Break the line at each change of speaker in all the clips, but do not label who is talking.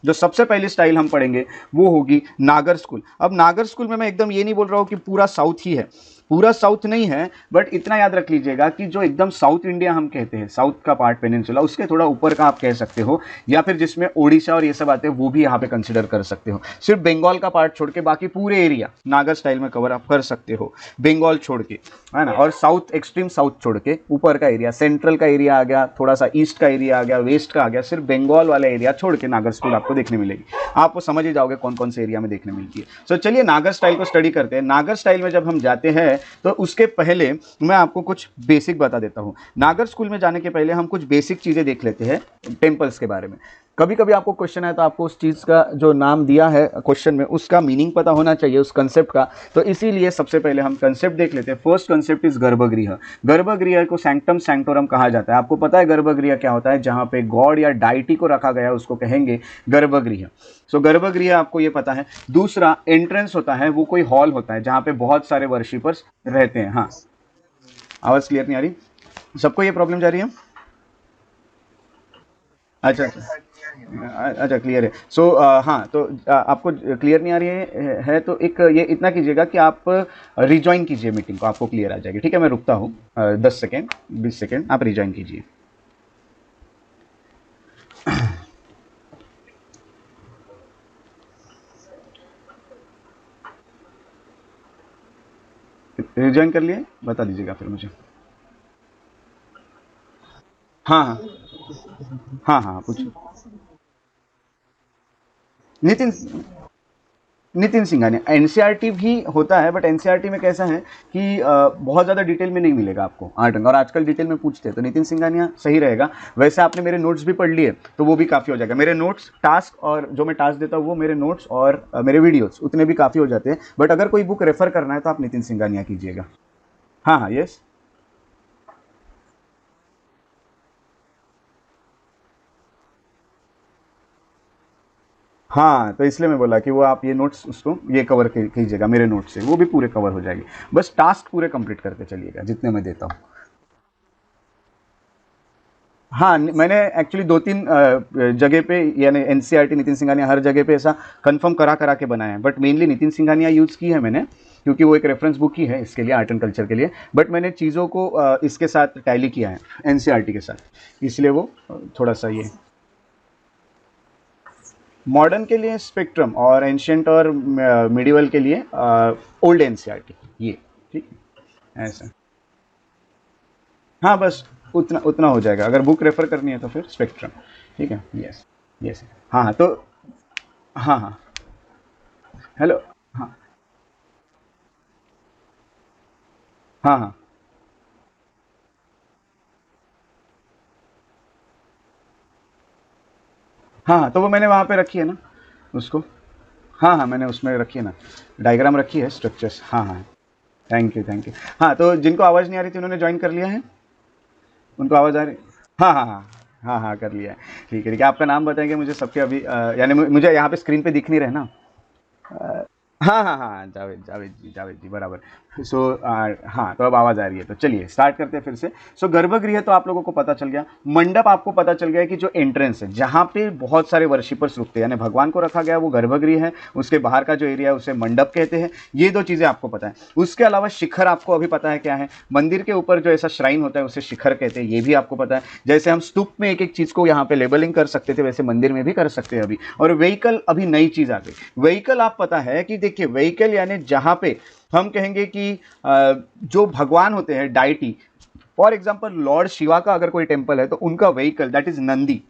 जो सबसे पहली स्टाइल हम पढ़ेंगे वो होगी नागर स्कूल। अब नागर स्कूल में मैं एकदम ये नहीं बोल रहा हूँ कि पूरा साउथ ही है, पूरा साउथ नहीं है, बट इतना याद रख लीजिएगा कि जो एकदम साउथ इंडिया हम कहते हैं, साउथ का पार्ट पेनिनसुला, उसके थोड़ा ऊपर का आप कह सकते हो, या फिर जिसमें ओडिशा और ये सब आते हैं वो भी यहाँ पे कंसिडर कर सकते हो। सिर्फ बंगाल का पार्ट छोड़ के बाकी पूरे एरिया नागर स्टाइल में कवर आप कर सकते हो, बंगाल छोड़ के, है ना। और साउथ, एक्सट्रीम साउथ छोड़ के ऊपर का एरिया, सेंट्रल का एरिया आ गया, थोड़ा सा ईस्ट का एरिया आ गया, वेस्ट का आ गया, सिर्फ बंगाल वाला एरिया छोड़ के नागर स्कूल आपको देखने मिलेगी। आप वो समझ ही जाओगे कौन कौन से एरिया में देखने मिलती है। सो चलिए नागर स्टाइल को स्टडी करते हैं। नागर स्टाइल में जब हम जाते हैं तो उसके पहले मैं आपको कुछ बेसिक बता देता हूं। नागर स्कूल में जाने के पहले हम कुछ बेसिक चीजें देख लेते हैं टेम्पल्स के बारे में। कभी कभी आपको क्वेश्चन है तो आपको उस चीज़ का जो नाम दिया है क्वेश्चन में उसका मीनिंग पता होना चाहिए, उस कंसेप्ट का। तो इसीलिए सबसे पहले हम कंसेप्ट देख लेते हैं। फर्स्ट कंसेप्ट इज गर्भगृह। गर्भगृह को सैंक्टम सैंक्टोरम कहा जाता है। आपको पता है गर्भगृह क्या होता है? जहाँ पे गॉड या डाइटी को रखा गया है उसको कहेंगे गर्भगृह। सो गर्भगृह आपको ये पता है। दूसरा एंट्रेंस होता है, वो कोई हॉल होता है जहाँ पे बहुत सारे वर्शिपर्स रहते हैं। हाँ, आवाज़ क्लियर नहीं आ रही? सबको ये प्रॉब्लम जा रही है? अच्छा अच्छा, क्लियर है। सो हाँ, तो आपको क्लियर नहीं आ रही है तो एक ये इतना कीजिएगा कि आप रिजॉइन कीजिए मीटिंग को, आपको क्लियर आ जाएगी। ठीक है, मैं रुकता हूँ 10 सेकेंड 20 सेकेंड, आप रिजॉइन कीजिए। रिजॉइन कर लिए? बता दीजिएगा फिर मुझे। हाँ हाँ हाँ हाँ, पूछिए। नितिन नितिन सिंघानिया एनसीईआरटी भी होता है, बट एनसीईआरटी में कैसा है कि बहुत ज़्यादा डिटेल में नहीं मिलेगा आपको आर्ट रंग, और आजकल डिटेल में पूछते हैं तो नितिन सिंघानिया सही रहेगा। वैसे आपने मेरे नोट्स भी पढ़ लिए तो वो भी काफ़ी हो जाएगा। मेरे नोट्स, टास्क, और जो मैं टास्क देता हूँ वो मेरे नोट्स और मेरे वीडियोस उतने भी काफ़ी हो जाते हैं। बट अगर कोई बुक रेफर करना है तो आप नितिन सिंघानिया कीजिएगा। हाँ हाँ, यस। हाँ, तो इसलिए मैं बोला कि वो आप ये नोट्स उसको ये कवर कीजिएगा मेरे नोट्स से, वो भी पूरे कवर हो जाएगी। बस टास्क पूरे कंप्लीट करते चलिएगा जितने मैं देता हूँ। हाँ, मैंने एक्चुअली 2-3 जगह पे, यानी एनसीईआरटी, नितिन सिंघानिया, हर जगह पे ऐसा कंफर्म करा करा के बनाया है। But mainly Nitin Singhania use की है मैंने, क्योंकि वो एक रेफरेंस बुक ही है इसके लिए, आर्ट एंड कल्चर के लिए। बट मैंने चीज़ों को इसके साथ टैली किया है, एनसीईआरटी के साथ, इसलिए वो थोड़ा सा ये। मॉडर्न के लिए स्पेक्ट्रम, और एंशियंट और मिडिवल के लिए ओल्ड एनसीईआरटी, ये। ठीक है, ऐसा। हाँ, बस उतना उतना हो जाएगा। अगर बुक रेफर करनी है तो फिर स्पेक्ट्रम। ठीक है, यस यस। हाँ हाँ, तो हाँ हाँ, हेलो। हाँ हाँ हाँ हाँ हाँ, तो वो मैंने वहाँ पे रखी है ना उसको। हाँ हाँ, मैंने उसमें रखी है ना, डायग्राम रखी है, स्ट्रक्चर्स। हाँ हाँ, थैंक यू थैंक यू। हाँ, तो जिनको आवाज़ नहीं आ रही थी उन्होंने ज्वाइन कर लिया है? उनको आवाज़ आ रही? हाँ हाँ हाँ हाँ हाँ, कर लिया है। ठीक है ठीक है, आपका नाम बताएंगे मुझे सबके अभी, यानी मुझे यहाँ पे स्क्रीन पे दिख नहीं रहे ना। हाँ हाँ हाँ, जावेद जावेद जी, जावेद जी, बराबर। सो हाँ, तो अब आवाज़ आ रही है, तो चलिए स्टार्ट करते हैं फिर से। सो गर्भगृह तो आप लोगों को पता चल गया। मंडप आपको पता चल गया कि जो एंट्रेंस है जहाँ पे बहुत सारे वर्शिपर्स रुकते हैं, यानी भगवान को रखा गया, वो गर्भगृह है। उसके बाहर का जो एरिया है उसे मंडप कहते हैं। ये दो चीज़ें आपको पता है। उसके अलावा शिखर आपको अभी पता है क्या है? मंदिर के ऊपर जो ऐसा श्राइन होता है उसे शिखर कहते हैं, ये भी आपको पता है। जैसे हम स्तूप में एक एक चीज़ को यहाँ पे लेबलिंग कर सकते थे, वैसे मंदिर में भी कर सकते हैं अभी। और व्हीकल, अभी नई चीज़ आ गई। व्हीकल आप पता है कि देखिए, व्हीकल यानी जहाँ पे हम कहेंगे कि जो भगवान होते हैं deity, for example Lord Shiva का अगर कोई टेम्पल है तो उनका vehicle that is Nandi.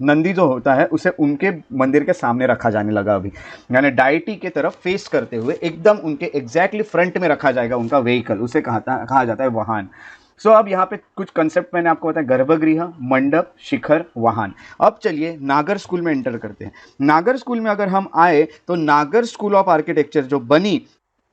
Nandi जो होता है उसे उनके मंदिर के सामने रखा जाने लगा अभी, यानी डाइटी के तरफ फेस करते हुए एकदम उनके एग्जैक्टली फ्रंट में रखा जाएगा उनका व्हीकल, उसे कहा जाता है वाहन। सो अब यहाँ पे कुछ कंसेप्ट मैंने आपको बताया, गर्भगृह, मंडप, शिखर, वाहन। अब चलिए नागर स्कूल में एंटर करते हैं। नागर स्कूल में अगर हम आए तो नागर स्कूल ऑफ आर्किटेक्चर जो बनी,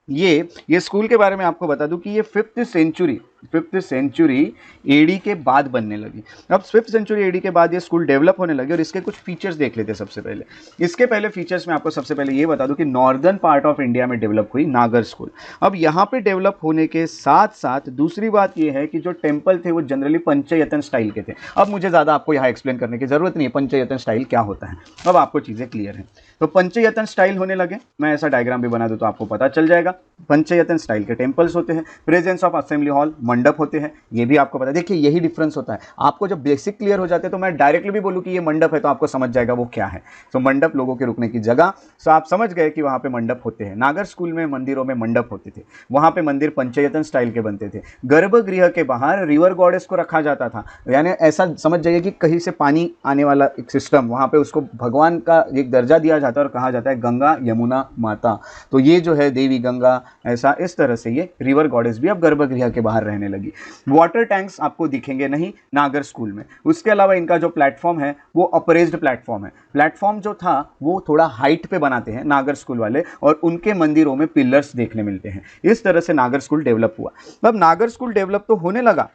ये स्कूल के बारे में आपको बता दूं कि ये 5th century, 5th century AD के बाद बनने लगी। अब 5th सेंचुरी एडी के बाद ये स्कूल डेवलप होने लगे और इसके कुछ फीचर्स देख लेते हैं सबसे पहले। इसके पहले फीचर्स में आपको सबसे पहले ये बता दूं कि नॉर्दर्न पार्ट ऑफ इंडिया में डेवलप हुई नागर स्कूल। अब यहाँ पे डेवलप होने के साथ साथ दूसरी बात ये है कि जो टेम्पल थे वो जनरली पंचयतन स्टाइल के थे। अब मुझे ज़्यादा आपको यहाँ एक्सप्लेन करने की जरूरत नहीं है पंचयतन स्टाइल क्या होता है, अब आपको चीज़ें क्लियर हैं। तो पंचयतन स्टाइल होने लगे, मैं ऐसा डायग्राम भी बना दूं तो आपको पता चल जाएगा। पंचयतन स्टाइल के टेम्पल्स होते हैं, प्रेजेंस ऑफ असेंबली हॉल, मंडप होते हैं, ये भी आपको पता है। देखिए यही डिफरेंस होता है, आपको जब बेसिक क्लियर हो जाते हैं तो मैं डायरेक्टली भी बोलूँ कि ये मंडप है तो आपको समझ जाएगा वो क्या है। तो मंडप लोगों के रुकने की जगह, सो आप समझ गए कि वहाँ पे मंडप होते हैं। नागर स्कूल में मंदिरों में मंडप होते थे, वहाँ पे मंदिर पंचयतन स्टाइल के बनते थे। गर्भगृह के बाहर रिवर गॉडेस को रखा जाता था, यानी ऐसा समझ जाइए कि कहीं से पानी आने वाला एक सिस्टम, वहाँ पे उसको भगवान का एक दर्जा दिया जाता है और कहा जाता है गंगा यमुना माता। तो ये जो है देवी गंगा, ऐसा इस तरह से ये रिवर गॉडेस भी अब गर्भगृह के बाहर रहने लगी। वाटर टैंक्स आपको दिखेंगे नहीं नागर स्कूल में। उसके अलावा इनका जो प्लेटफॉर्म है वो अपरेज्ड प्लेटफॉर्म है। प्लेटफॉर्म जो था वो थोड़ा हाइट पे बनाते हैं नागर स्कूल वाले, और उनके मंदिरों में पिलर्स देखने मिलते हैं। इस तरह से नागर स्कूल डेवलप हुआ। अब नागर स्कूल डेवलप तो होने लगा,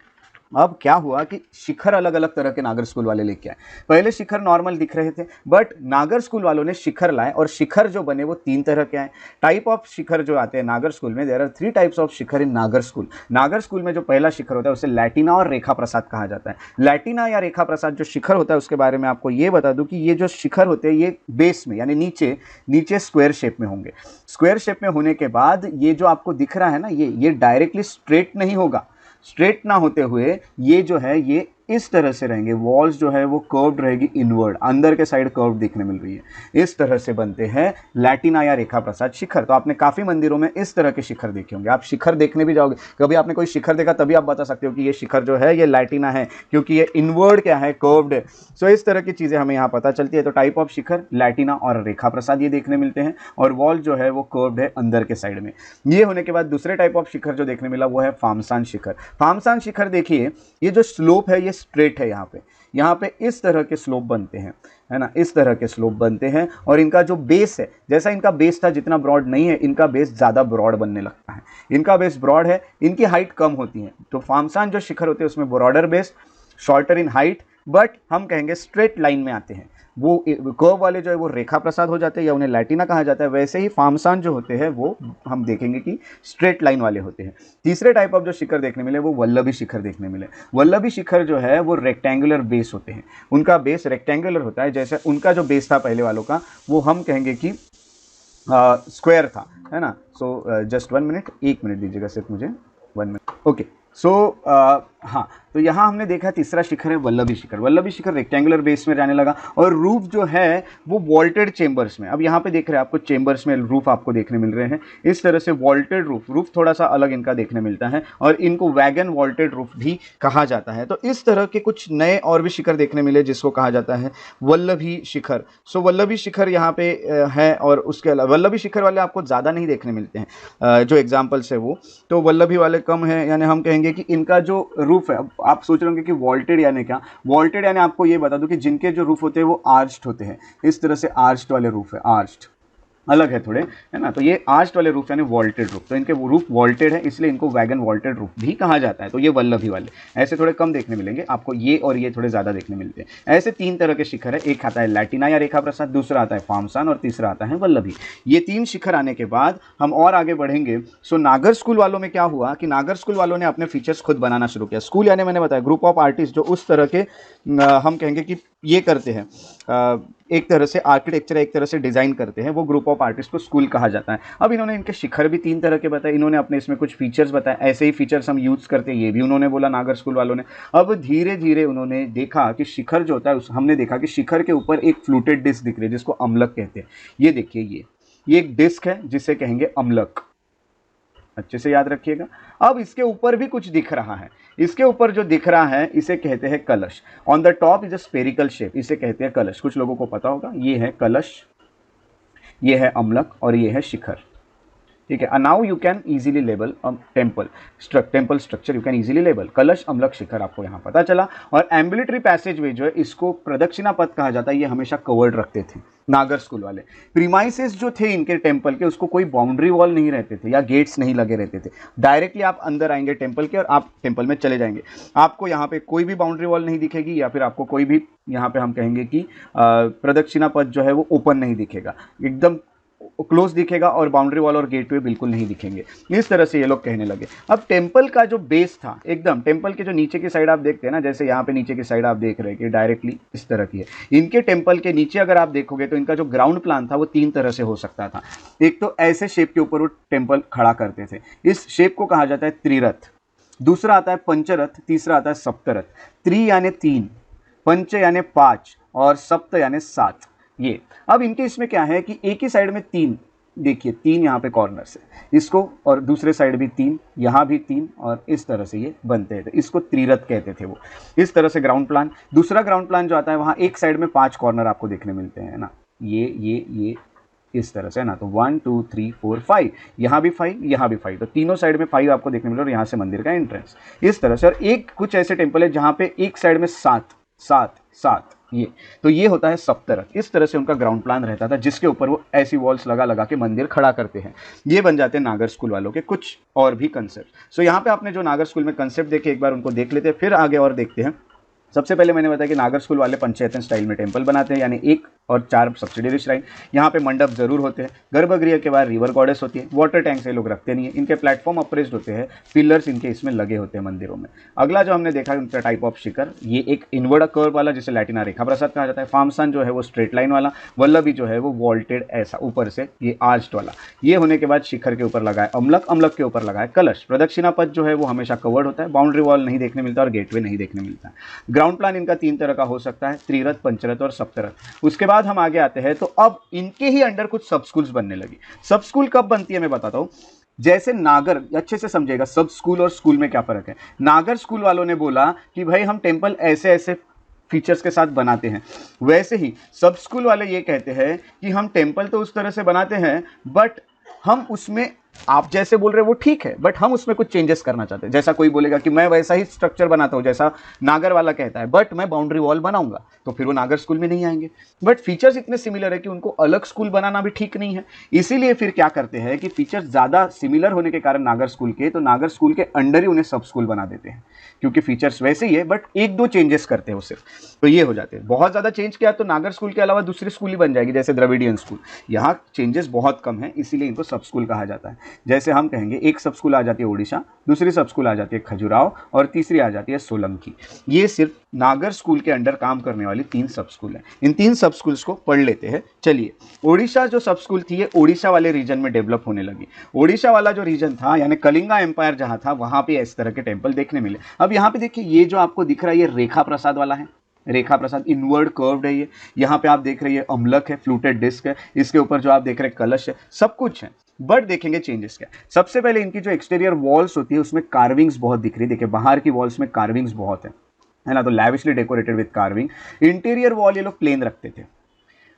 अब क्या हुआ कि शिखर अलग अलग तरह के नागर स्कूल वाले लेके आए। पहले शिखर नॉर्मल दिख रहे थे, बट नागर स्कूल वालों ने शिखर लाए, और शिखर जो बने वो 3 तरह के आए। टाइप ऑफ शिखर जो आते हैं नागर स्कूल में, देयर आर 3 टाइप्स ऑफ शिखर इन नागर स्कूल। नागर स्कूल में जो पहला शिखर होता है उसे लैटिना और रेखा प्रसाद कहा जाता है। लैटिना या रेखा प्रसाद जो शिखर होता है उसके बारे में आपको ये बता दूं कि ये जो शिखर होते हैं ये बेस में यानी नीचे स्क्वायर शेप में होंगे। स्क्वायर शेप में होने के बाद ये जो आपको दिख रहा है ना, ये डायरेक्टली स्ट्रेट नहीं होगा। स्ट्रेट ना होते हुए ये जो है ये इस तरह से रहेंगे, वॉल्स जो है वो कर्व्ड रहेगी इनवर्ड, अंदर के साइड कर्व दिखने मिल रही है। इस तरह से बनते हैं लैटिना या रेखा प्रसाद शिखर। तो आपने काफ़ी मंदिरों में इस तरह के शिखर देखे होंगे। आप शिखर देखने भी जाओगे, कभी आपने कोई शिखर देखा तभी आप बता सकते हो कि ये शिखर जो है ये लैटिना है, क्योंकि ये इनवर्ड क्या है, कर्व्ड है। सो इस तरह की चीज़ें हमें यहाँ पता चलती है। तो टाइप ऑफ शिखर लैटिना और रेखा प्रसाद ये देखने मिलते हैं, और वॉल जो है वो कर्व्ड है अंदर के साइड में। ये होने के बाद दूसरे टाइप ऑफ शिखर जो देखने मिला वो है फामसान शिखर। फामसान शिखर देखिए, ये जो स्लोप है ये स्ट्रेट है, यहाँ पे इस तरह के स्लोप बनते हैं, है ना, इस तरह के स्लोप बनते हैं। और इनका जो बेस है, जैसा इनका बेस था जितना ब्रॉड नहीं है, इनका बेस ज़्यादा ब्रॉड बनने लगता है। इनका बेस ब्रॉड है, इनकी हाइट कम होती है। तो फामसान जो शिखर होते हैं उसमें broader base, shorter in height, but हम कहेंगे स्ट्रेट लाइन में आते हैं। वो कर्व वाले जो है वो रेखा प्रसाद हो जाते हैं या उन्हें लैटिना कहा जाता है। वैसे ही फामसान जो होते हैं वो हम देखेंगे कि स्ट्रेट लाइन वाले होते हैं। तीसरे टाइप ऑफ जो शिखर देखने मिले वो वल्लभी शिखर देखने मिले। वल्लभी शिखर जो है वो रेक्टेंगुलर बेस होते हैं, उनका बेस रेक्टेंगुलर होता है। जैसे उनका जो बेस था पहले वालों का वो हम कहेंगे कि स्क्वायर था, है ना। सो जस्ट 1 मिनट, 1 मिनट दीजिएगा सिर्फ मुझे, 1 मिनट, ओके। सो हाँ, तो यहाँ हमने देखा तीसरा शिखर है वल्लभी शिखर। वल्लभी शिखर रेक्टेंगुलर बेस में जाने लगा, और रूफ जो है वो वॉल्टेड चेंबर्स में। अब यहाँ पे देख रहे हैं आपको चेंबर्स में रूफ आपको देखने मिल रहे हैं, इस तरह से वॉल्टेड रूफ थोड़ा सा अलग इनका देखने मिलता है, और इनको वैगन वॉल्टेड रूफ भी कहा जाता है। तो इस तरह के कुछ नए और भी शिखर देखने मिले जिसको कहा जाता है वल्लभी शिखर। सो वल्लभी शिखर यहाँ पे है, और उसके अलावा वल्लभी शिखर वाले आपको ज़्यादा नहीं देखने मिलते हैं, जो एग्जाम्पल्स है वो, तो वल्लभी वाले कम है। यानी हम कहेंगे कि इनका जो रूफ है, आप सोच रहे होंगे कि वॉल्टेड यानी क्या। वॉल्टेड यानी आपको ये बता दूं कि जिनके जो रूफ होते हैं वो आर्च्ड होते हैं, इस तरह से आर्च्ड वाले रूफ है, आर्च्ड अलग है थोड़े, है ना। तो ये आर्च्ड वाले रूफ यानी वॉल्टेड रूफ, तो इनके रूफ वॉल्टेड है इसलिए इनको वैगन वॉल्टेड रूफ भी कहा जाता है। तो ये वल्लभी वाले ऐसे थोड़े कम देखने मिलेंगे आपको, ये और ये थोड़े ज़्यादा देखने मिलते हैं। ऐसे 3 तरह के शिखर है, एक आता है लैटिना या रेखा प्रसाद, दूसरा आता है फामसान, और तीसरा आता है वल्लभी। ये 3 शिखर आने के बाद हम और आगे बढ़ेंगे। सो नागर स्कूल वालों में क्या हुआ कि नागर स्कूल वालों ने अपने फीचर्स खुद बनाना शुरू किया। स्कूल यानी मैंने बताया ग्रुप ऑफ आर्टिस्ट जो उस तरह के हम कहेंगे कि ये करते हैं, एक तरह से आर्किटेक्चर, एक तरह से डिज़ाइन करते हैं, वो ग्रुप ऑफ आर्टिस्ट को स्कूल कहा जाता है। अब इन्होंने इनके शिखर भी 3 तरह के बताए, इन्होंने अपने इसमें कुछ फीचर्स बताए, ऐसे ही फीचर्स हम यूज़ करते हैं, ये भी उन्होंने बोला नागर स्कूल वालों ने। अब धीरे धीरे उन्होंने देखा कि शिखर जो होता है हमने देखा कि शिखर के ऊपर एक फ्लूटेड डिस्क दिख रही है जिसको अम्लक कहते हैं। ये देखिए, ये एक डिस्क है जिसे कहेंगे अम्लक, अच्छे से याद रखिएगा। अब इसके ऊपर भी कुछ दिख रहा है, इसके ऊपर जो दिख रहा है इसे कहते हैं कलश। On the top is a spherical shape, इसे कहते हैं कलश। कुछ लोगों को पता होगा, ये है कलश, ये है अम्लक और ये है शिखर। ठीक है। Now you can easily label temple structure, you can easily label कलश, अम्लक, शिखर आपको यहाँ पता चला। और एम्बुलेटरी पैसेज वे जो है इसको प्रदक्षिणा पथ कहा जाता है, ये हमेशा कवर्ड रखते थे नागर स्कूल वाले। प्रीमाइसेस जो थे इनके टेम्पल के, उसको कोई बाउंड्री वॉल नहीं रहते थे या गेट्स नहीं लगे रहते थे। डायरेक्टली आप अंदर आएंगे टेम्पल के और आप टेम्पल में चले जाएंगे, आपको यहाँ पे कोई भी बाउंड्री वॉल नहीं दिखेगी, या फिर आपको कोई भी यहाँ पे हम कहेंगे कि प्रदक्षिणा पथ जो है वो ओपन नहीं दिखेगा, एकदम क्लोज दिखेगा, और बाउंड्री वॉल और गेटवे बिल्कुल नहीं दिखेंगे। इस तरह से ये लोग कहने लगे। अब टेम्पल का जो बेस था, एकदम टेम्पल के जो नीचे की साइड आप देखते हैं ना, जैसे यहाँ पे नीचे की साइड आप देख रहे हैं कि डायरेक्टली इस तरह की है, इनके टेम्पल के नीचे अगर आप देखोगे तो इनका जो ग्राउंड प्लान था वो 3 तरह से हो सकता था। एक तो ऐसे शेप के ऊपर वो टेम्पल खड़ा करते थे, इस शेप को कहा जाता है त्रिरथ। दूसरा आता है पंचरथ, तीसरा आता है सप्तरथ। त्रि यानी 3, पंच यानी 5 और सप्त यानी 7। ये अब इनके इसमें क्या है कि एक ही साइड में 3, देखिए 3 यहाँ पे कॉर्नर से इसको, और दूसरे साइड भी 3, यहाँ भी 3, और इस तरह से ये बनते थे। इसको त्रिरथ कहते थे वो। इस तरह से ग्राउंड प्लान। दूसरा ग्राउंड प्लान जो आता है वहाँ एक साइड में 5 कॉर्नर आपको देखने मिलते हैं ना, ये इस तरह से ना, तो 1 2 3 4 5, यहाँ भी 5, यहाँ भी 5, तो तीनों साइड में 5 आपको देखने मिले, और यहाँ से मंदिर का एंट्रेंस इस तरह से। और एक कुछ ऐसे टेम्पल है जहाँ पे एक साइड में 7 7 7, ये तो ये होता है सप्तरथ। इस तरह से उनका ग्राउंड प्लान रहता था, जिसके ऊपर वो ऐसी वॉल्स लगा लगा के मंदिर खड़ा करते हैं। ये बन जाते हैं नागर स्कूल वालों के कुछ और भी कंसेप्ट। सो यहाँ पे आपने जो नागर स्कूल में कंसेप्ट देखे, एक बार उनको देख लेते हैं, फिर आगे और देखते हैं। सबसे पहले मैंने बताया कि नागर स्कूल वाले पंचायतन स्टाइल में टेम्पल बनाते हैं, यानी 1 और 4 सब्सिडियरी श्राइन। यहाँ पे मंडप जरूर होते हैं, गर्भगृह के बाद रिवर गॉडेस होती है, वाटर टैंक से लोग रखते नहीं है, इनके प्लेटफॉर्म अप्रेस्ड होते हैं, पिलर्स इनके इसमें लगे होते हैं मंदिरों में। अगला जो हमने देखा उनका टाइप ऑफ शिखर, ये एक इनवर्ड कर्व वाला जिसे लैटिना रेखा प्रसाद कहा जाता है। फार्मसन जो है वो स्ट्रेट लाइन वाला, वल्लभी जो है वो वॉल्टेड ऐसा ऊपर से ये आर्च्ड वाला। ये होने के बाद शिखर के ऊपर लगा है अम्लक, अम्लक के ऊपर लगा है कलश। प्रदक्षिणा पथ जो है वो हमेशा कवर्ड होता है, बाउंड्री वॉल नहीं देखने मिलता और गेटवे नहीं देखने मिलता है। ग्राउंड प्लान इनका 3 तरह का हो सकता है, त्रिरथ, पंचरथ और सप्तरथ। उसके बाद हम आगे आते हैं, तो अब इनके ही अंडर कुछ सब स्कूल्स बनने लगी। सब स्कूल कब बनती है मैं बताता हूं। जैसे नागर, अच्छे से समझेगा सब स्कूल और स्कूल में क्या फर्क है। नागर स्कूल वालों ने बोला कि भाई हम टेम्पल ऐसे ऐसे फीचर्स के साथ बनाते हैं, वैसे ही सब स्कूल वाले ये कहते हैं कि हम टेम्पल तो उस तरह से बनाते हैं, बट हम उसमें आप जैसे बोल रहे हैं वो ठीक है, बट हम उसमें कुछ चेंजेस करना चाहते हैं। जैसा कोई बोलेगा कि मैं वैसा ही स्ट्रक्चर बनाता हूं जैसा नागर वाला कहता है, बट मैं बाउंड्री वॉल बनाऊंगा, तो फिर वो नागर स्कूल में नहीं आएंगे। बट फीचर्स इतने सिमिलर है कि उनको अलग स्कूल बनाना भी ठीक नहीं है। इसीलिए फिर क्या करते हैं कि फीचर्स ज्यादा सिमिलर होने के कारण नागर स्कूल के, तो नागर स्कूल के अंडर ही उन्हें सब स्कूल बना देते हैं, क्योंकि फीचर्स वैसे ही है, बट 1-2 चेंजेस करते हैं वो सिर्फ, तो ये हो जाते हैं। बहुत ज्यादा चेंज किया तो नागर स्कूल के अलावा दूसरी स्कूल ही बन जाएगी, जैसे द्रविडियन स्कूल। यहाँ चेंजेस बहुत कम है, इसीलिए इनको सब स्कूल कहा जाता है। जैसे हम कहेंगे एक सब स्कूल आ जाती है ओडिशा, दूसरी सब स्कूल आ जाती है खजुराहो, और तीसरी आ जाती है सोलंकी। ये सिर्फ नागर स्कूल के अंडर काम करने वाली 3 सब स्कूल है। इन 3 सब स्कूल्स को पढ़ लेते हैं। चलिए, ओडिशा जो सब स्कूल थी ये ओडिशा वाले रीजन में डेवलप होने लगी। ओडिशा वाला जो रीजन था, यानी कलिंगा एम्पायर जहां था, वहां पे इस तरह के टेम्पल देखने मिले। अब यहाँ पे देखिए, ये जो आपको दिख रहा है ये रेखा प्रसाद वाला है, रेखा प्रसाद इनवर्ड कर्व्ड है। ये यहाँ पे आप देख रहे हैं अम्लक है, फ्लूटेड डिस्क है, इसके ऊपर जो आप देख रहे हैं कलश है, सब कुछ है। बट देखेंगे चेंजेस क्या। सबसे पहले इनकी जो एक्सटीरियर वॉल्स होती है उसमें कार्विंग्स बहुत दिख रही है। देखिए बाहर की वॉल्स में कार्विंग्स बहुत है ना, तो lavishly decorated with carving. Interior wall ये लोग प्लेन रखते थे।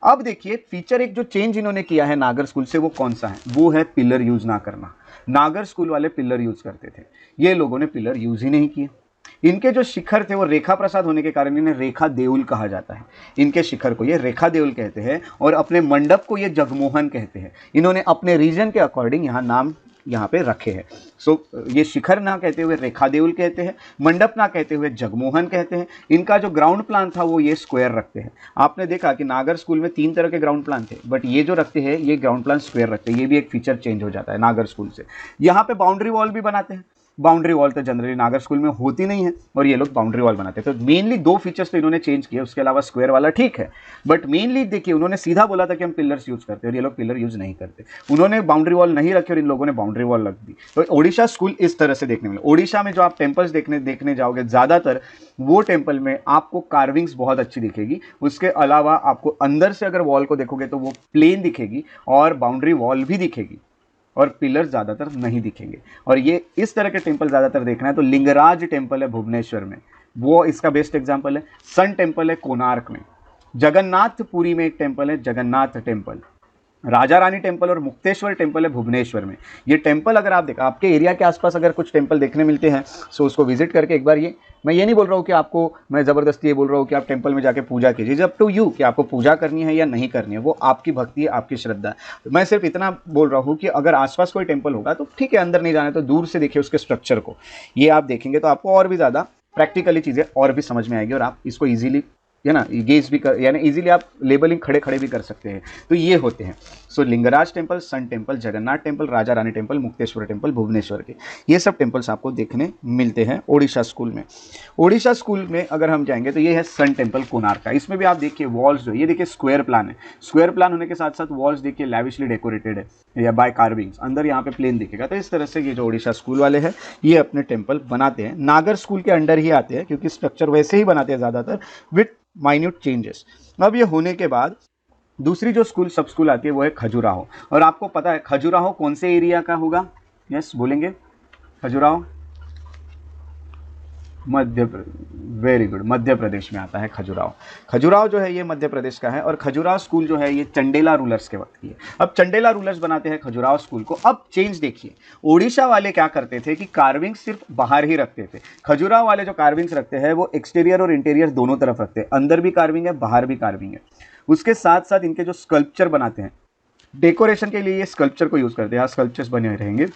अब देखिए फीचर एक जो चेंज इन्होंने किया है नागर स्कूल से, वो कौन सा है, वो है पिलर यूज ना करना। नागर स्कूल वाले पिलर यूज करते थे, ये लोगों ने पिलर यूज ही नहीं किए। इनके जो शिखर थे वो रेखा प्रसाद होने के कारण इन्हें रेखा देउल कहा जाता है। इनके शिखर को ये रेखा देउल कहते हैं, और अपने मंडप को ये जगमोहन कहते हैं। इन्होंने अपने रीजन के अकॉर्डिंग यहाँ नाम यहाँ पे रखे हैं। ये शिखर ना कहते हुए रेखा देउल कहते हैं, मंडप ना कहते हुए जगमोहन कहते हैं। इनका जो ग्राउंड प्लान था वो ये स्क्वायर रखते हैं। आपने देखा कि नागर स्कूल में 3 तरह के ग्राउंड प्लान थे, बट ये जो रखते हैं ये ग्राउंड प्लान स्क्वायर रखते हैं। ये भी एक फीचर चेंज हो जाता है नागर स्कूल से। यहाँ पे बाउंड्री वॉल भी बनाते हैं। बाउंड्री वॉल तो जनरली नागर स्कूल में होती नहीं है, और ये लोग बाउंड्री वॉल बनाते हैं। तो मेनली 2 फीचर्स तो इन्होंने चेंज किए, उसके अलावा स्क्वायर वाला ठीक है। बट मेनली देखिए, उन्होंने सीधा बोला था कि हम पिलर्स यूज करते हैं, और ये लोग पिलर यूज नहीं करते। उन्होंने बाउंड्री वॉल नहीं रखी और इन लोगों ने बाउंड्री वॉल रख दी। तो ओडिशा स्कूल इस तरह से देखने मिले। ओडिशा में जो आप टेम्पल्स देखने जाओगे, ज्यादातर वो टेम्पल में आपको कार्विंग्स बहुत अच्छी दिखेगी। उसके अलावा आपको अंदर से अगर वॉल को देखोगे तो वो प्लेन दिखेगी, और बाउंड्री वॉल भी दिखेगी, और पिलर ज्यादातर नहीं दिखेंगे। और ये इस तरह के टेम्पल ज्यादातर देखना है तो लिंगराज टेम्पल है भुवनेश्वर में, वो इसका बेस्ट एग्जांपल है। सन टेम्पल है कोणार्क में। जगन्नाथपुरी में एक टेम्पल है, जगन्नाथ टेम्पल। राजा रानी टेम्पल और मुक्तेश्वर टेम्पल है भुवनेश्वर में। ये टेम्पल अगर आप देखा, आपके एरिया के आसपास अगर कुछ टेम्पल देखने मिलते हैं सो उसको विजिट करके एक बार, ये मैं ये नहीं बोल रहा हूँ कि आपको, मैं ज़बरदस्ती ये बोल रहा हूँ कि आप टेम्पल में जाके पूजा कीजिए, जब टू यू कि आपको पूजा करनी है या नहीं करनी है, वो आपकी भक्ति है, आपकी श्रद्धा है। मैं सिर्फ इतना बोल रहा हूँ कि अगर आसपास कोई टेम्पल होगा तो ठीक है, अंदर नहीं जाना है तो दूर से देखिए उसके स्ट्रक्चर को, ये आप देखेंगे तो आपको और भी ज़्यादा प्रैक्टिकली चीज़ें और भी समझ में आएगी और आप इसको ईजिली, है ना, गेज भी कर, यानी इजीली आप लेबलिंग खड़े खड़े भी कर सकते हैं। तो ये होते हैं। So Lingaraj temple, sun temple, Jagannath temple, Raja Rani temple, Mukteshwar temple Bhubaneswar के, ये सब टेम्पल्स आपको देखने मिलते हैं ओडिशा स्कूल में। ओडिशा स्कूल में अगर हम जाएंगे तो ये है सन टेम्पल कोणार्क का। इसमें भी आप देखिए वॉल्स जो, ये देखिए स्क्वायर प्लान है, स्क्वायर प्लान होने के साथ साथ वॉल्स देखिए लैविशली डेकोरेटेड है या बाय कार्विंग्स, अंदर यहाँ पे प्लेन दिखेगा। तो इस तरह से ये जो ओडिशा स्कूल वाले हैं ये अपने टेम्पल बनाते हैं, नागर स्कूल के अंडर ही आते हैं क्योंकि स्ट्रक्चर वैसे ही बनाते हैं ज़्यादातर विथ माइन्यूट चेंजेस। अब ये होने के बाद दूसरी जो स्कूल सब स्कूल आती है वो है खजुराहो। और आपको पता है खजुराहो कौन से एरिया का होगा? यस बोलेंगे, खजुराहो वेरी गुड, मध्य प्रदेश में आता है खजुराहो। खजुराहो जो है ये मध्य प्रदेश का है और खजुराहो स्कूल जो है ये चंडेला रूलर्स के वक्त की है। अब चंडेला रूलर्स बनाते हैं खजुराहो स्कूल को। अब चेंज देखिए, ओडिशा वाले क्या करते थे कि कार्विंग सिर्फ बाहर ही रखते थे, खजुराहो वाले जो कार्विंग्स रखते हैं वो एक्सटीरियर और इंटीरियर दोनों तरफ रखते हैं, अंदर भी कार्विंग है बाहर भी कार्विंग है। उसके साथ साथ इनके जो स्कल्पचर बनाते हैं, डेकोरेशन के लिए ये स्कल्पचर को यूज़ करते हैं, यहाँ स्कल्पचर्स बने रहेंगे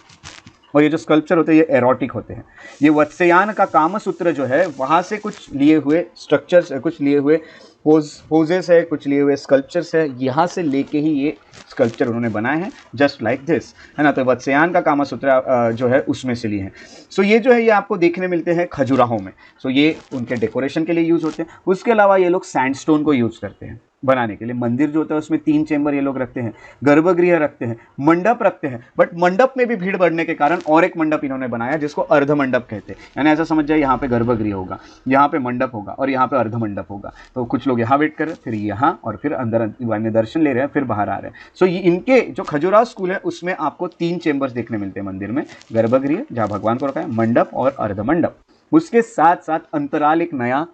और ये जो स्कल्पचर होते हैं ये एरोटिक होते हैं। ये वत्स्यायन का कामसूत्र जो है वहाँ से कुछ लिए हुए स्ट्रक्चर्स, कुछ लिए हुए पोजेस है, कुछ लिए हुए स्कल्पचर्स है, यहाँ से लेके ही ये स्कल्पचर उन्होंने बनाए हैं जस्ट लाइक दिस, है ना। तो वत्स्यायन का कामसूत्र जो है उसमें से लिए हैं। सो ये जो है ये आपको देखने मिलते हैं खजुराहो में। सो ये उनके डेकोरेशन के लिए यूज़ होते हैं। उसके अलावा ये लोग सैंडस्टोन को यूज़ करते हैं बनाने के लिए। मंदिर जो होता है उसमें 3 चेंबर ये लोग रखते हैं, गर्भगृह रखते हैं, मंडप रखते हैं, बट मंडप में भी भीड़ बढ़ने के कारण और एक मंडप इन्होंने बनाया जिसको अर्ध मंडप कहते हैं। यानी ऐसा समझ जाए यहाँ पे गर्भगृह होगा, यहाँ पे मंडप होगा और यहाँ पे अर्ध मंडप होगा। तो कुछ लोग यहाँ वेट कर रहे हैं, फिर यहाँ, और फिर अंदर दर्शन ले रहे हैं, फिर बाहर आ रहे हैं। सो ये इनके जो खजुराहो स्कूल है उसमें आपको 3 चेंबर्स देखने मिलते हैं मंदिर में, गर्भगृह जहाँ भगवान को रखा है, मंडप और अर्ध मंडप। उसके साथ साथ अंतराल एक नया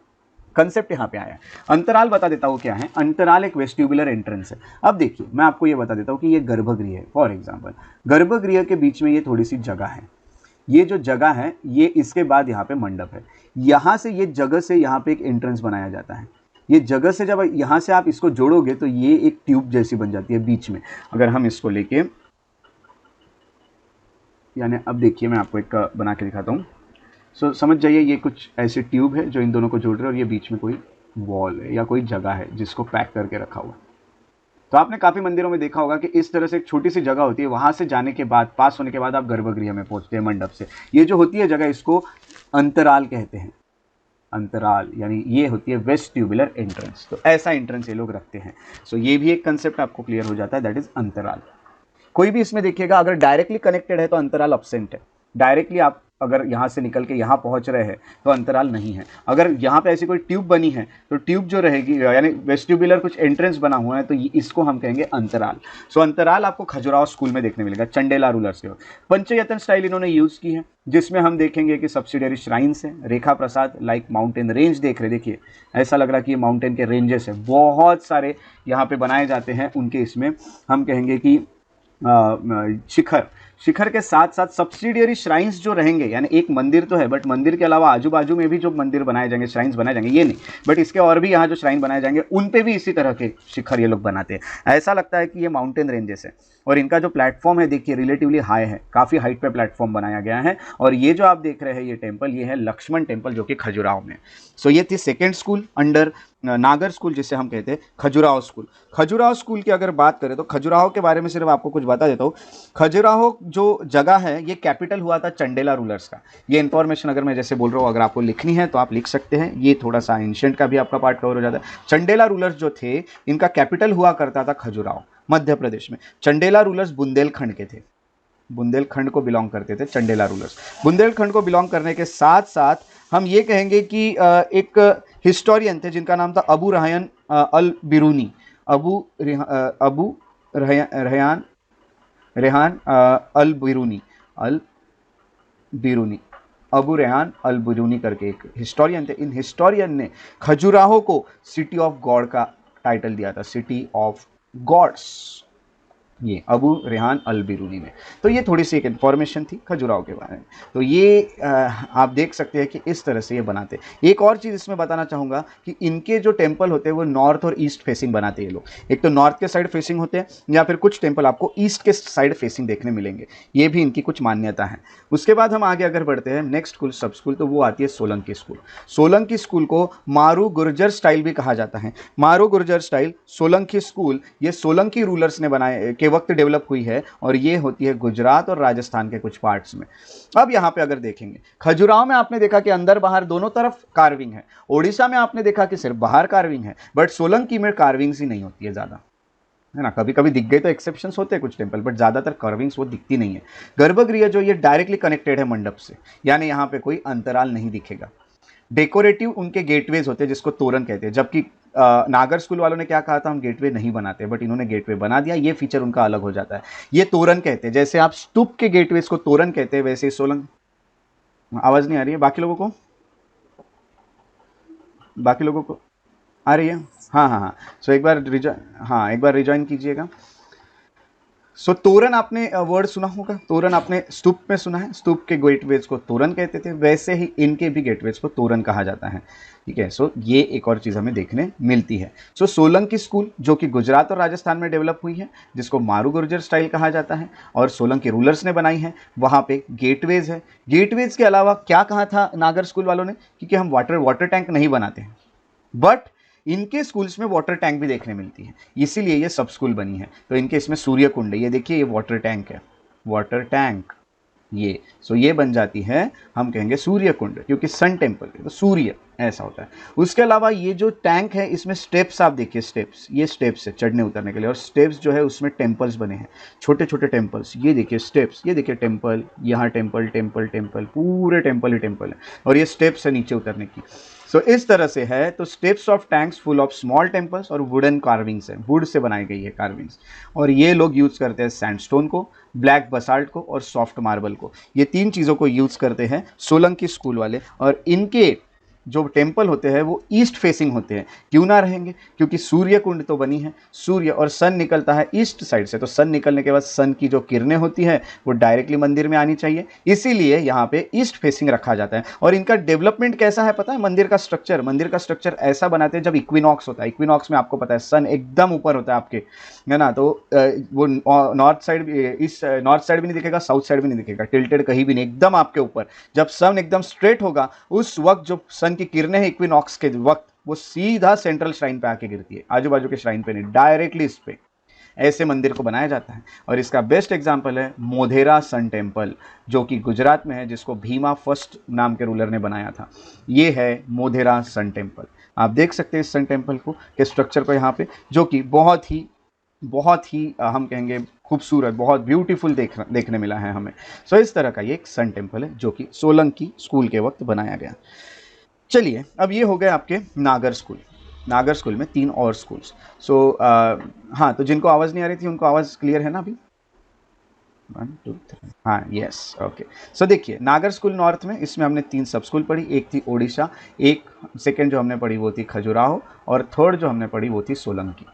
कंसेप्ट यहाँ पे आया है। अंतराल बता देता हूँ क्या है। अंतराल एक वेस्टिब्युलर एंट्रेंस है। अब देखिए मैं आपको ये बता देता हूँ कि ये गर्भगृह है। फॉर एग्जांपल गर्भगृह के बीच में ये थोड़ी सी जगह है, ये जो जगह है ये, इसके बाद यहाँ पे मंडप है, यहाँ से ये जगह से यहाँ पे एक एंट्रेंस बनाया जाता है। ये जगह से जब यहाँ से आप इसको जोड़ोगे तो ये एक ट्यूब जैसी बन जाती है बीच में। अगर हम इसको लेके, यानी अब देखिए मैं आपको एक बना के दिखाता हूँ। सो समझ जाइए ये कुछ ऐसे ट्यूब है जो इन दोनों को जोड़ रहे हैं और ये बीच में कोई वॉल है या कोई जगह है जिसको पैक करके रखा हुआ है। तो आपने काफ़ी मंदिरों में देखा होगा कि इस तरह से एक छोटी सी जगह होती है, वहाँ से जाने के बाद, पास होने के बाद आप गर्भगृह में पहुँचते हैं मंडप से। ये जो होती है जगह इसको अंतराल कहते हैं। अंतराल यानी ये होती है वेस्टिब्युलर एंट्रेंस। तो ऐसा एंट्रेंस ये लोग रखते हैं। सो ये भी एक कंसेप्ट आपको क्लियर हो जाता है, दैट इज अंतराल। कोई भी इसमें देखिएगा अगर डायरेक्टली कनेक्टेड है तो अंतराल अब्सेंट है। डायरेक्टली आप अगर यहाँ से निकल के यहाँ पहुँच रहे हैं तो अंतराल नहीं है। अगर यहाँ पे ऐसी कोई ट्यूब बनी है तो ट्यूब जो रहेगी, यानी वेस्टिब्युलर कुछ एंट्रेंस बना हुआ है, तो इसको हम कहेंगे अंतराल। सो अंतराल आपको खजुराहो स्कूल में देखने मिलेगा चंडेला रूलर्स के। पंचयतन स्टाइल इन्होंने यूज़ की है जिसमें हम देखेंगे कि सब्सिडियरी श्राइन्स है। रेखा प्रसाद लाइक माउंटेन रेंज देख रहे, देखिए ऐसा लग रहा है कि ये माउंटेन के रेंजेस है, बहुत सारे यहाँ पे बनाए जाते हैं उनके। इसमें हम कहेंगे कि शिखर के साथ साथ सब्सिडियरी श्राइन्स जो रहेंगे, यानी एक मंदिर तो है बट मंदिर के अलावा आजू बाजू में भी जो मंदिर बनाए जाएंगे, श्राइन्स बनाए जाएंगे, ये नहीं बट इसके और भी यहाँ जो श्राइन बनाए जाएंगे उन पे भी इसी तरह के शिखर ये लोग बनाते हैं। ऐसा लगता है कि ये माउंटेन रेंजेस है और इनका जो प्लेटफॉर्म है देखिए रिलेटिवली हाई है, काफ़ी हाइट पे प्लेटफॉर्म बनाया गया है। और ये जो आप देख रहे हैं ये टेम्पल, ये है लक्ष्मण टेम्पल जो कि खजुराहो में। सो ये थी सेकेंड स्कूल अंडर नागर स्कूल जिसे हम कहते हैं खजुराहो स्कूल। खजुराहो स्कूल की अगर बात करें तो खजुराहो के बारे में सिर्फ आपको कुछ बता देता हूँ। खजुराहो जो जगह है ये कैपिटल हुआ था चंडेला रूलर्स का। ये इन्फॉर्मेशन अगर मैं जैसे बोल रहा हूँ अगर आपको लिखनी है तो आप लिख सकते हैं, ये थोड़ा सा एंशिएंट का भी आपका पार्ट कवर हो जाता है। चंडेला रूलर्स जो थे इनका कैपिटल हुआ करता था खजुराहो मध्य प्रदेश में। चंडेला रूलर्स बुंदेलखंड के थे, बुंदेलखंड को बिलोंग करते थे चंडेला रूलर्स। बुंदेलखंड को बिलोंग करने के साथ साथ हम ये कहेंगे कि एक हिस्टोरियन थे जिनका नाम था अबू रहायन अल बिरूनी। अबू रेहान अल बिरूनी अबू रेहान अल बिरूनी करके एक हिस्टोरियन थे। इन हिस्टोरियन ने खजुराहो को सिटी ऑफ गॉड का टाइटल दिया था, सिटी ऑफ गॉड्स। ये अबू रेहान अल बिरूनी ने। तो ये थोड़ी सी एक इन्फॉर्मेशन थी खजुराहो के बारे में। तो ये आप देख सकते हैं कि इस तरह से ये बनाते हैं। एक और चीज़ इसमें बताना चाहूँगा कि इनके जो टेम्पल होते हैं वो नॉर्थ और ईस्ट फेसिंग बनाते हैं ये लोग। एक तो नॉर्थ के साइड फेसिंग होते हैं या फिर कुछ टेम्पल आपको ईस्ट के साइड फेसिंग देखने मिलेंगे। ये भी इनकी कुछ मान्यता है। उसके बाद हम आगे अगर बढ़ते हैं नेक्स्ट स्कूल सब स्कूल, तो वो आती है सोलंकी स्कूल। सोलंकी स्कूल को मारू गुर्जर स्टाइल भी कहा जाता है। मारू गुर्जर स्टाइल सोलंकी स्कूल ये सोलंकी रूलर्स ने बनाए के वक्त डेवलप हुई है और ये होती है गुजरात और राजस्थान के कुछ पार्ट्स में। अब यहाँ पे अगर देखेंगे खजुराहो में आपने देखा कि अंदर बाहर दोनों तरफ कार्विंग है। ओडिशा में आपने देखा कि सिर्फ बाहर कार्विंग है, बट सोलंकी में कार्विंग्स ही नहीं होती है ज़्यादा, है ना। कभी कभी दिख गए तो एक्सेप्शंस होते हैं कुछ टेम्पल, बट ज़्यादातर कार्विंग्स वो दिखती नहीं है। गर्भगृह जो ये डायरेक्टली कनेक्टेड है मंडप से, यानी यहाँ पे कोई अंतराल नहीं दिखेगा। डेकोरेटिव उनके गेटवेज होते हैं जिसको तोरण कहते हैं, जबकि नागर स्कूल वालों ने क्या कहा था हम गेटवे नहीं बनाते, बट इन्होंने गेटवे बना दिया। ये फीचर उनका अलग हो जाता है। ये तोरण कहते हैं, जैसे आप स्तूप के गेटवेज को तोरण कहते हैं, वैसे सोलंग। आवाज नहीं आ रही है बाकी लोगों को? बाकी लोगों को आ रही है? हाँ हाँ हाँ। सो एक बार रिजॉइन कीजिएगा। सो तोरण आपने वर्ड सुना होगा, तोरण आपने स्तूप में सुना है, स्तूप के गेटवेज को तोरण कहते थे, वैसे ही इनके भी गेटवेज को तोरण कहा जाता है। ठीक है। सो ये एक और चीज़ हमें देखने मिलती है। सो सोलंकी स्कूल जो कि गुजरात और राजस्थान में डेवलप हुई है, जिसको मारू गुर्जर स्टाइल कहा जाता है और सोलंकी रूलर्स ने बनाई है, वहाँ पे गेटवेज है। गेटवेज के अलावा क्या कहा था नागर स्कूल वालों ने, क्योंकि हम वाटर टैंक नहीं बनाते हैं, बट इनके स्कूल्स में वाटर टैंक भी देखने मिलती है, इसीलिए ये सब स्कूल बनी है। तो इनके इसमें सूर्य कुंड है, ये देखिए ये वाटर टैंक है, वाटर टैंक ये। सो ये बन जाती है, हम कहेंगे सूर्य कुंड, क्योंकि सन टेम्पल है तो सूर्य ऐसा होता है। उसके अलावा ये जो टैंक है इसमें स्टेप्स आप देखिए, स्टेप्स, ये स्टेप्स है चढ़ने उतरने के लिए, और स्टेप्स जो है उसमें टेम्पल्स बने हैं, छोटे छोटे टेम्पल्स। ये देखिए स्टेप्स, ये देखिए टेम्पल, यहाँ टेम्पल टेम्पल टेम्पल, पूरे टेम्पल ही टेम्पल है, और ये स्टेप्स है नीचे उतरने की। सो इस तरह से है। तो steps of tanks full of small temples और वुडन कार्विंग्स है, वुड से बनाई गई है कार्विंग्स। और ये लोग यूज़ करते हैं सैंडस्टोन को, ब्लैक बसाल्ट को और सॉफ्ट मार्बल को। ये तीन चीज़ों को यूज़ करते हैं सोलंकी स्कूल वाले। और इनके जो टेम्पल होते हैं वो ईस्ट फेसिंग होते हैं। क्यों ना रहेंगे, क्योंकि सूर्य कुंड तो बनी है, सूर्य और सन निकलता है ईस्ट साइड से, तो सन निकलने के बाद सन की जो किरणें होती है वो डायरेक्टली मंदिर में आनी चाहिए, इसीलिए यहाँ पे ईस्ट फेसिंग रखा जाता है। और इनका डेवलपमेंट कैसा है पता है? मंदिर का स्ट्रक्चर ऐसा बनाते हैं जब इक्विनॉक्स होता है। इक्विनॉक्स में आपको पता है सन एकदम ऊपर होता है आपके, है ना, तो वो नॉर्थ साइड भी नहीं दिखेगा, साउथ साइड भी नहीं दिखेगा, टिल्टेड कहीं भी नहीं, एकदम आपके ऊपर। जब सन एकदम स्ट्रेट होगा उस वक्त जो सन की किरणें हैं इक्विनॉक्स के वक्त, वो सीधा सेंट्रल श्राइन पे आके गिरती है, आजू बाजू के श्राइन पे नहीं, डायरेक्टली इस पे। ऐसे मंदिर को बनाया जाता है। और इसका बेस्ट एग्जांपल है मोधेरा सन टेम्पल, जो कि गुजरात में है, जिसको भीमा फर्स्ट नाम के रूलर ने बनाया था। ये है मोधेरा सन टेम्पल। आप देख सकते हैं इस सन टेम्पल को के स्ट्रक्चर को यहाँ पे, जो कि बहुत ही हम कहेंगे खूबसूरत, बहुत ब्यूटीफुल देखने मिला है हमें। सो इस तरह का ये एक सन टेम्पल है जो कि सोलंकी स्कूल के वक्त बनाया गया। चलिए अब ये हो गए आपके नागर स्कूल। नागर स्कूल में 3 और स्कूल्स। सो हाँ, तो जिनको आवाज़ नहीं आ रही थी उनको आवाज़ क्लियर है ना अभी? 1 2 3 हाँ, यस, ओके। सो देखिए नागर स्कूल नॉर्थ में, इसमें हमने 3 सब स्कूल पढ़ी। एक थी ओडिशा, एक सेकेंड जो हमने पढ़ी वो थी खजुराहो, और थर्ड जो हमने पढ़ी वो थी सोलंकी।